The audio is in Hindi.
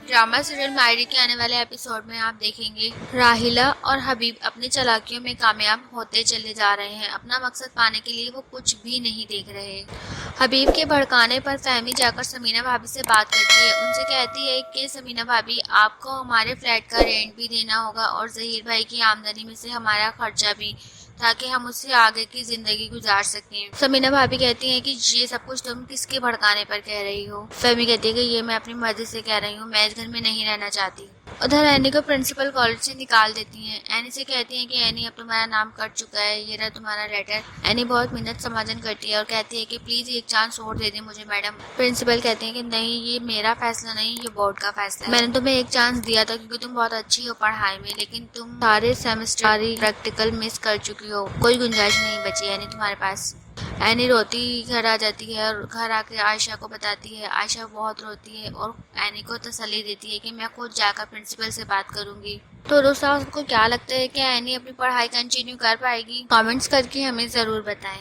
ड्रामा सीरियल मायरी के आने वाले एपिसोड में आप देखेंगे राहिला और हबीब अपनी चालाकियों में कामयाब होते चले जा रहे हैं। अपना मकसद पाने के लिए वो कुछ भी नहीं देख रहे। हबीब के भड़काने पर फहमी जाकर समीना भाभी से बात करती है। उनसे कहती है कि समीना भाभी, आपको हमारे फ्लैट का रेंट भी देना होगा और जहीर भाई की आमदनी में से हमारा खर्चा भी, ताकि हम उससे आगे की जिंदगी गुजार सकें। समीना भाभी कहती हैं कि ये सब कुछ तुम किसके भड़काने पर कह रही हो। फहमी कहती है कि ये मैं अपनी मर्जी से कह रही हूँ, मैं इस घर में नहीं रहना चाहती। उधर एनी को प्रिंसिपल कॉलेज से निकाल देती हैं। एनी से कहती हैं कि एनी, अब तुम्हारा नाम कट चुका है, ये रहा तुम्हारा लेटर। एनी बहुत मिन्नत समाजन करती है और कहती है कि प्लीज एक चांस और दे दें मुझे मैडम। प्रिंसिपल कहते हैं कि नहीं, ये मेरा फैसला नहीं, ये बोर्ड का फैसला है। मैंने तुम्हें एक चांस दिया था क्योंकि तुम बहुत अच्छी हो पढ़ाई में, लेकिन तुम सारे सेमेस्टर सारी प्रैक्टिकल मिस कर चुकी हो, कोई गुंजाइश नहीं बची एनी तुम्हारे पास। एनी रोती घर आ जाती है और घर आके आयशा को बताती है। आयशा बहुत रोती है और एनी को तसल्ली देती है कि मैं खुद जाकर प्रिंसिपल से बात करूंगी। तो दोस्तों, आपको क्या लगता है कि एनी अपनी पढ़ाई कंटिन्यू कर पाएगी? कमेंट्स करके हमें जरूर बताएं।